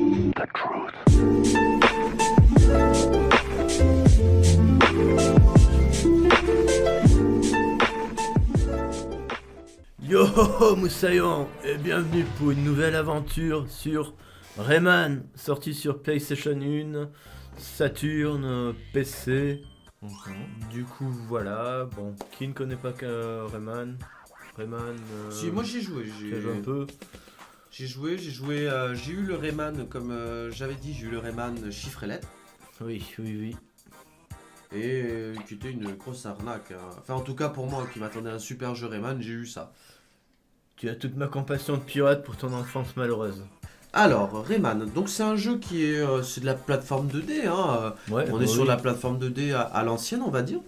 The truth. Yo Moussaillon et bienvenue pour une nouvelle aventure sur Rayman, sorti sur PlayStation 1, Saturn, PC. Du coup voilà, bon, qui ne connaît pas que Rayman? Rayman, Si, moi j'ai joué, tu as joué un peu. j'ai eu le Rayman, comme j'avais dit, j'ai eu le Rayman chiffre et lettres, Oui, oui, oui. et qui était une grosse arnaque, hein. Enfin, en tout cas pour moi qui m'attendais à un super jeu Rayman, j'ai eu ça. Tu as toute ma compassion de pirate pour ton enfance malheureuse. Alors, Rayman, donc c'est un jeu qui est, c'est de la plateforme 2D, hein, Ouais, on est sur la plateforme 2D à l'ancienne, on va dire.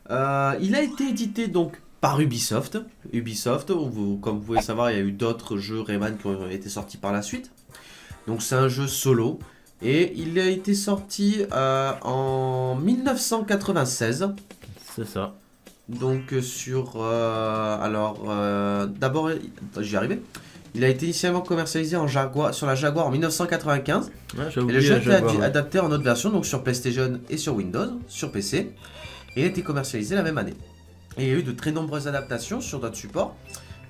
Il a été édité donc par Ubisoft. Ubisoft, comme vous pouvez savoir, il y a eu d'autres jeux Rayman qui ont été sortis par la suite. Donc c'est un jeu solo. Et il a été sorti en 1996. c'est ça. Donc d'abord, j'y arrivais. Il a été initialement commercialisé sur la Jaguar en 1995. Ouais, j'ai Et oublié le jeu a la été Jaguar, ouais. adapté en autre version, donc sur PlayStation et sur Windows, sur PC. Et il a été commercialisé la même année. Et il y a eu de très nombreuses adaptations sur d'autres supports.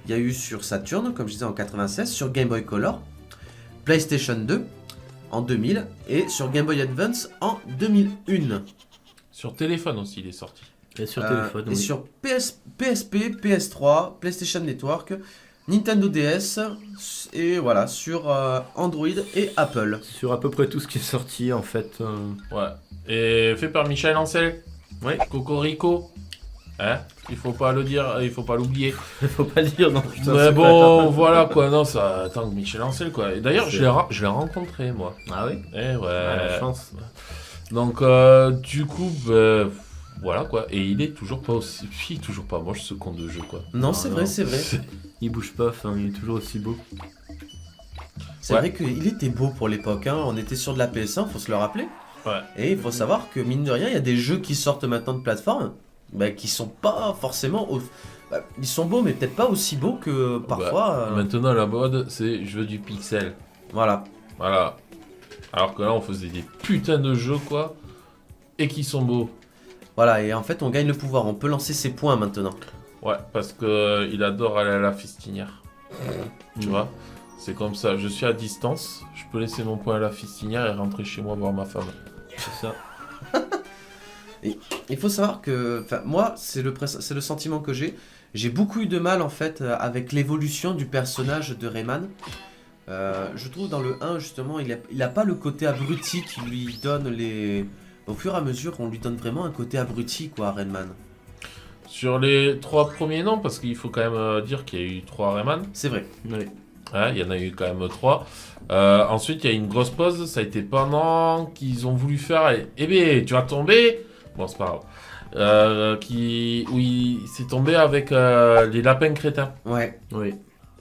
Il y a eu sur Saturn, comme je disais en 96, sur Game Boy Color, PlayStation 2 en 2000 et sur Game Boy Advance en 2001. Sur téléphone aussi, il est sorti. Et sur téléphone, Et oui. sur PSP, PS3, PlayStation Network, Nintendo DS et voilà, sur Android et Apple. Sur à peu près tout ce qui est sorti en fait. Ouais. Et fait par Michel Ancel. Ouais. Cocorico. Hein? Il faut pas le dire, il faut pas l'oublier. Faut pas le dire, non. putain, Mais c'est bon, voilà quoi. Non, ça. Attends, Michel Ancel quoi. Et d'ailleurs, C'est- je l'ai rencontré moi. Ah oui. Eh ouais. La chance. Donc, du coup, voilà quoi. Et il est toujours pas aussi. Il est toujours pas moche ce con de jeu quoi. Non, c'est non. vrai, c'est vrai. Il bouge pas, enfin, il est toujours aussi beau. C'est vrai qu'il était beau pour l'époque, hein. On était sur de la PS1, faut se le rappeler. Ouais. Et il faut savoir que mine de rien, il y a des jeux qui sortent maintenant de plateforme qui sont pas forcément. Ils sont beaux, mais peut-être pas aussi beaux que parfois. Maintenant, la mode, c'est je veux du pixel. Voilà. Voilà. Alors que là, on faisait des putains de jeux, quoi. Et qui sont beaux. Voilà, et en fait, on gagne le pouvoir. On peut lancer ses points maintenant. Ouais, parce que il adore aller à la fistinière. Tu vois? C'est comme ça. Je suis à distance. Je peux laisser mon point à la fistinière et rentrer chez moi voir ma femme. C'est ça. Il faut savoir que, enfin, moi, c'est le sentiment que j'ai. J'ai beaucoup eu de mal en fait avec l'évolution du personnage de Rayman. Je trouve dans le 1 justement, il a pas le côté abruti qui lui donne les. Au fur et à mesure, on lui donne vraiment un côté abruti quoi, à Rayman. Sur les 3 premiers, non, parce qu'il faut quand même dire qu'il y a eu 3 Rayman. C'est vrai. Oui. Ouais, il y en a eu quand même 3. Ensuite, il y a eu une grosse pause. Ça a été pendant qu'ils ont voulu faire. Eh bien, tu vas tomber. Bon, c'est pas grave. Oui, c'est tombé avec les lapins crétins. Ouais. Oui.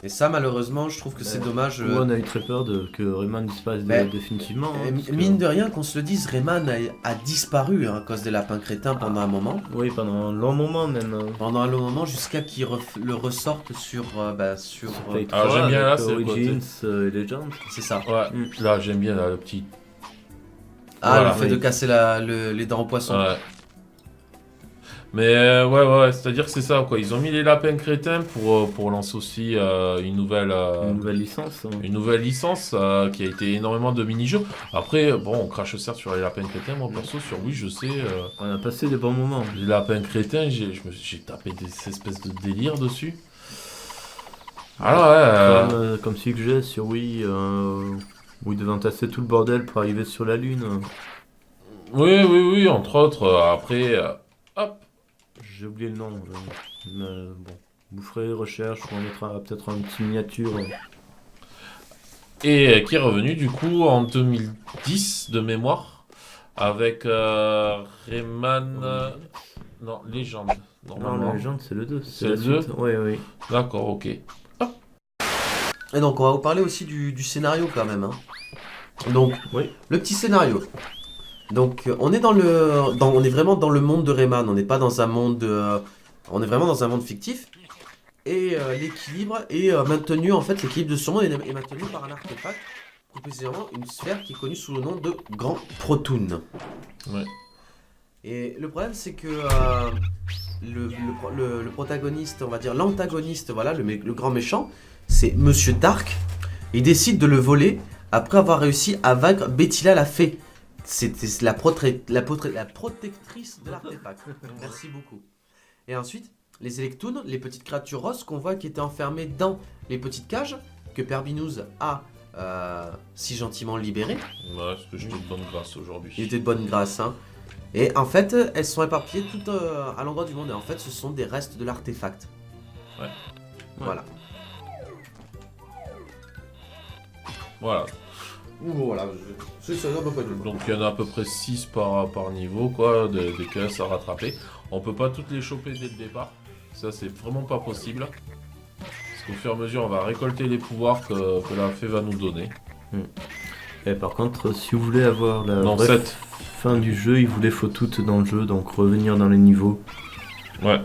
Et ça, malheureusement, je trouve que c'est dommage. Nous, on a eu très peur que Rayman disparaisse Ben, définitivement. Parce que- Mine de rien, qu'on se le dise, Rayman a disparu hein, à cause des lapins crétins pendant un moment. Oui, pendant un long moment même. Pendant un long moment, jusqu'à qu'ils le ressortent sur. Fate Alors, 3 j'aime bien, là, avec c'est le côté- Origins et Legends. C'est ça. Ouais, là, j'aime bien là, le petit. Ah, Voilà, le fait oui. de casser les dents au poisson. Ouais. Mais ouais, c'est-à-dire que c'est ça, quoi. Ils ont mis les lapins crétins pour lancer aussi une nouvelle licence. Hein. une nouvelle licence qui a été énormément de mini-jeux. Après, bon, on crache certes sur les lapins crétins. Moi, perso, sur Wii, je sais, On a passé des bons moments. les lapins crétins, j'ai tapé des espèces de délires dessus. Alors, ouais, Comme celui que j'ai sur Wii, où ils devaient entasser tout le bordel pour arriver sur la Lune. oui, entre autres. Après, hop. J'ai oublié le nom. Mais bon, vous ferez recherche, on mettra peut-être une petite miniature. Et qui est revenu du coup en 2010 de mémoire avec Rayman. Non, Légende. Non, Normalement. la légende, c'est le 2. C'est le 2? Oui, oui. D'accord, ok. Et donc, on va vous parler aussi du scénario quand même. Hein. Donc, Oui. le petit scénario. Donc, on est on est vraiment dans le monde de Rayman. On n'est pas dans un monde. On est vraiment dans un monde fictif. Et l'équilibre est maintenu, en fait, l'équilibre de ce monde est maintenu par un artefact plus précisément une sphère qui est connue sous le nom de Grand Protoon. Ouais. Et le problème, c'est que le protagoniste, on va dire l'antagoniste, voilà, le grand méchant, c'est Monsieur Dark. Il décide de le voler après avoir réussi à vaincre Betilla la fée. C'était la protectrice de l'artefact. Merci beaucoup. Et ensuite, les Electoons, les petites créatures roses qu'on voit qui étaient enfermées dans les petites cages que Père Binous a si gentiment libérées. Ouais, parce que j'étais de bonne grâce aujourd'hui. Il était de bonne grâce, hein. Et en fait, elles sont éparpillées tout à l'endroit du monde. Et en fait, ce sont des restes de l'artefact. Ouais. Voilà. Voilà. Voilà, c'est ça, à peu près tout. Donc il y en a à peu près 6 par niveau, quoi, des caisses à rattraper. On peut pas toutes les choper dès le départ. Ça, c'est vraiment pas possible. Parce qu'au fur et à mesure, on va récolter les pouvoirs que la fée va nous donner. Et par contre, si vous voulez avoir la Non, vraie 7. fin du jeu, il vous les faut toutes dans le jeu, donc revenir dans les niveaux. Ouais.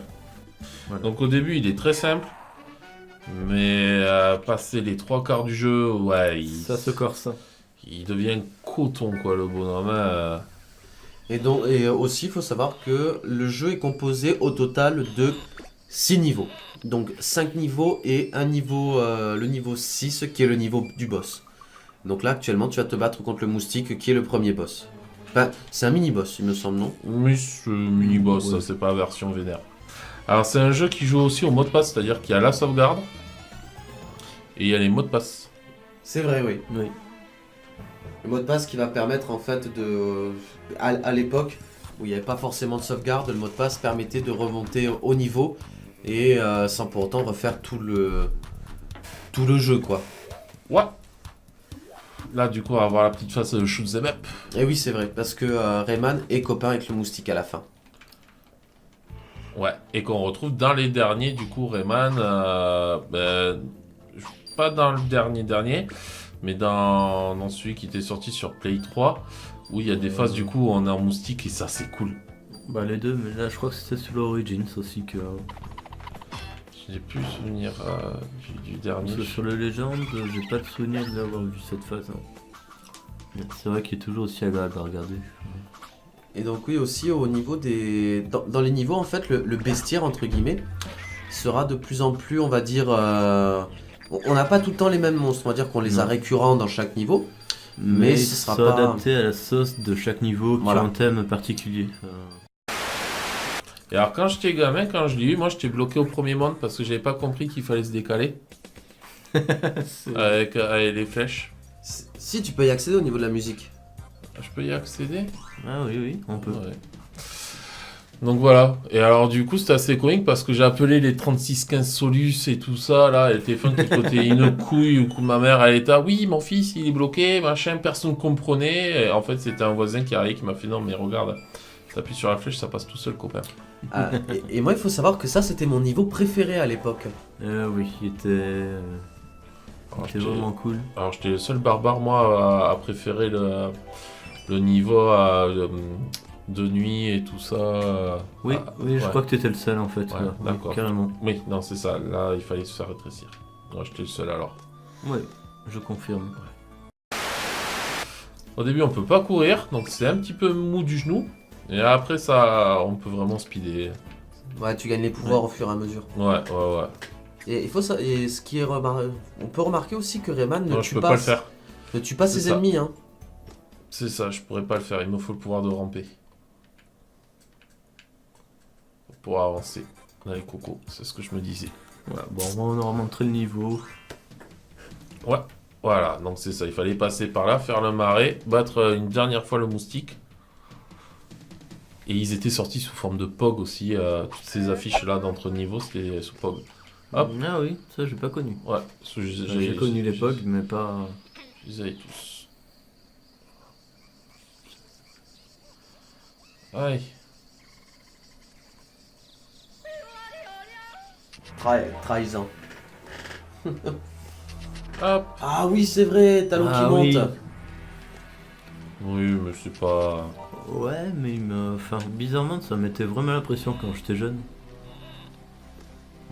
Voilà. Donc au début, il est très simple. Mais passer les 3/4 du jeu, ouais, Ça se corse. il devient coton, quoi, le bonhomme. Et aussi, il faut savoir que le jeu est composé au total de 6 niveaux. Donc 5 niveaux et un niveau, le niveau 6 qui est le niveau du boss. Donc là, actuellement, tu vas te battre contre le moustique qui est le premier boss. Enfin, c'est un mini-boss, il me semble, non? Oui, ce mini-boss, Ouais. ça, c'est pas la version vénère. Alors, c'est un jeu qui joue aussi au mot de passe, c'est-à-dire qu'il y a la sauvegarde et il y a les mots de passe. C'est vrai, oui. Oui. Le mot de passe qui va permettre, en fait, de... À l'époque, où il n'y avait pas forcément de sauvegarde, le mot de passe permettait de remonter au niveau et sans pour autant refaire tout le jeu, quoi. Ouais. Là, du coup, on va avoir la petite phase shoot them up. Et oui, c'est vrai, parce que Rayman est copain avec le moustique à la fin. Ouais, et qu'on retrouve dans les derniers, du coup, Rayman, pas dans le dernier, mais dans celui qui était sorti sur Play 3, où il y a des phases, du coup, où on est en moustique, et ça, c'est cool. Bah les deux, mais là je crois que c'était sur l'Origins aussi que... J'ai plus souvenir du dernier. Parce que sur le Legend, j'ai pas de souvenir d'avoir vu cette phase. Hein. Mais c'est vrai qu'il est toujours aussi agréable à regarder. Et donc oui, aussi au niveau des... Dans les niveaux, en fait, le bestiaire, entre guillemets, sera de plus en plus, on va dire... On n'a pas tout le temps les mêmes monstres, on va dire qu'on les a Non. récurrents dans chaque niveau. Mais ce ça sera pas- adapté à la sauce de chaque niveau qui Voilà. a un thème particulier. Et alors, quand j'étais gamin, quand je l'ai eu, moi, j'étais bloqué au premier monde parce que j'avais pas compris qu'il fallait se décaler avec les flèches. Si, tu peux y accéder au niveau de la musique. Je peux y accéder? Ah oui, oui, on peut. Ouais. Donc voilà, et alors du coup c'était assez comique parce que j'ai appelé les 3615 Solus et tout ça, là, et le téléphone qui cotait une couille, ou ma mère elle était, oui mon fils il est bloqué, machin, personne comprenait, et en fait c'était un voisin qui arrivait qui m'a fait, non mais regarde, t'appuies sur la flèche, ça passe tout seul copain. Ah, et moi, il faut savoir que ça, c'était mon niveau préféré à l'époque. Oui, il était Alors, c'était vraiment cool. alors j'étais le seul barbare moi à préférer le niveau de nuit et tout ça. Oui, oui, je ouais. crois que t'étais le seul en fait. Ouais, là. Oui, d'accord. carrément. Oui, non c'est ça, là il fallait se faire rétrécir. Moi j'étais le seul alors. Oui, je confirme. Au début, on peut pas courir, donc c'est un petit peu mou du genou. Et après, ça, on peut vraiment speeder. Ouais, tu gagnes les pouvoirs au fur et à mesure. Ouais. Et il faut ça. Et ce qui est on peut remarquer aussi que Rayman Non, ne je tue peux pas, pas le faire. ne tue pas C'est ses ça. ennemis, hein. C'est ça, je pourrais pas le faire. Il me faut le pouvoir de ramper. Pour pouvoir avancer. Dans les cocos, c'est ce que je me disais. Voilà, bon, on aura montré le niveau. Ouais, voilà, donc c'est ça. Il fallait passer par là, faire le marais, battre une dernière fois le moustique. Et ils étaient sortis sous forme de POG aussi. Toutes ces affiches là d'entre niveaux, c'était sous POG. Hop. Ah oui, ça j'ai pas connu. Ouais, J'ai connu l'époque, mais pas... Je les avais tous. Aïe. Trahison. Hop. Ah oui, c'est vrai, talon Ah qui monte. oui. Oui, mais c'est pas... Ouais, mais enfin, bizarrement, ça mettait vraiment l'impression quand j'étais jeune.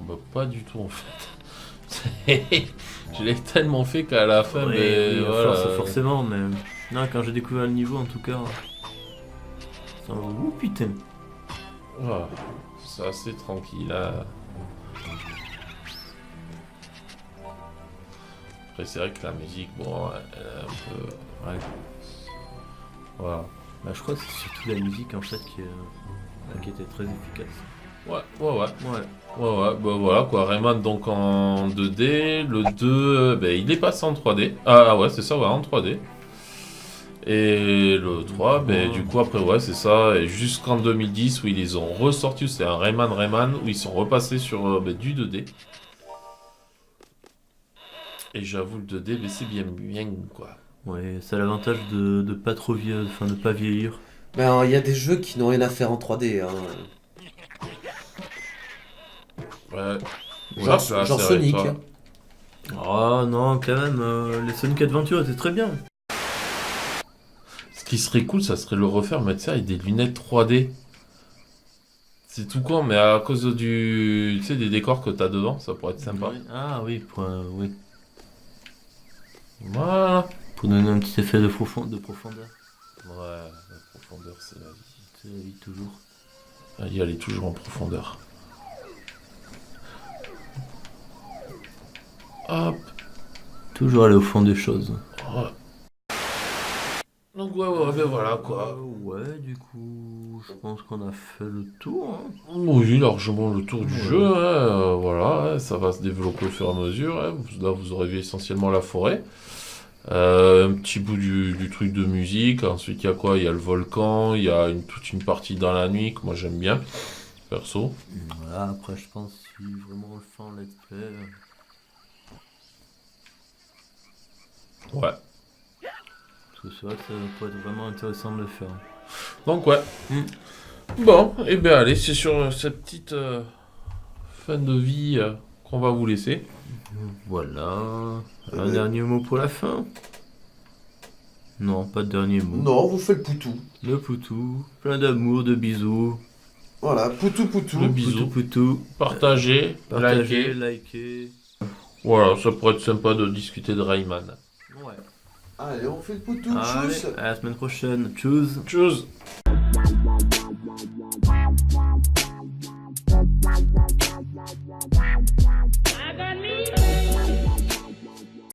Bah, pas du tout en fait. Je l'ai tellement fait qu'à la fin, Oui, mais oui, voilà. forcément, mais non, quand j'ai découvert le niveau, en tout cas, ça... Ouh putain. Voilà. C'est assez tranquille là. Après, c'est vrai que la musique, bon, elle est un peu. Ouais. Voilà. Bah, je crois que c'est surtout la musique en fait qui était très efficace. Ouais, ouais, ouais. Ouais. Ouais, ouais, bah voilà quoi. Rayman donc en 2D. Le 2, ben, il est passé en 3D. Ah ouais, c'est ça, ouais, en 3D. Et le 3, ben, du coup, après, ouais, c'est ça. Et jusqu'en 2010, où ils les ont ressortis, c'est un Rayman, où ils sont repassés sur ben, du 2D. Et j'avoue, le 2D, ben, c'est bien, bien, quoi. Ouais, ça a l'avantage de pas trop vieillir, enfin de pas vieillir. Ben, il y a des jeux qui n'ont rien à faire en 3D. Hein. Ouais. Genre, Ça, c'est genre vrai, Sonic. toi. Hein. Ah non, quand même, les Sonic Adventure étaient très bien. Ce qui serait cool, ça serait le refaire, mettre ça avec des lunettes 3D. C'est tout con, mais à cause du, tu sais, des décors que t'as devant, ça pourrait être sympa. Oui. Ah oui, oui. Voilà. Pour donner un petit effet de profondeur. Ouais, la profondeur, c'est la vie. C'est la vie toujours. Allez, elle est toujours en profondeur. Hop. Toujours aller au fond des choses. Ouais. Donc ouais, ben voilà quoi. Ouais, du coup, je pense qu'on a fait le tour. Hein. Oui, largement le tour du Ouais. jeu, hein, voilà, hein, ça va se développer au fur et à mesure. Hein. Là, vous aurez vu essentiellement la forêt. Un petit bout du truc de musique. Ensuite, il y a quoi? Il y a le volcan, il y a toute une partie dans la nuit que moi j'aime bien, perso. Voilà, après, je pense si vraiment on le fait en let's play. Ouais. Parce que c'est vrai que ça peut être vraiment intéressant de le faire. Donc ouais. Bon, et bien allez, c'est sur cette petite fin de vie qu'on va vous laisser. Voilà. Un dernier mot pour la fin? Non, pas de dernier mot. Non, vous faites le poutou. Le poutou. Plein d'amour, de bisous. Voilà, poutou poutou. Le bisou. Poutou. Partagez, Partagez, likez. likez. Voilà, ça pourrait être sympa de discuter de Rayman. Ouais. Allez, on fait le poutou. Allez, Tchuss. à la semaine prochaine. Tchuss. Tchuss.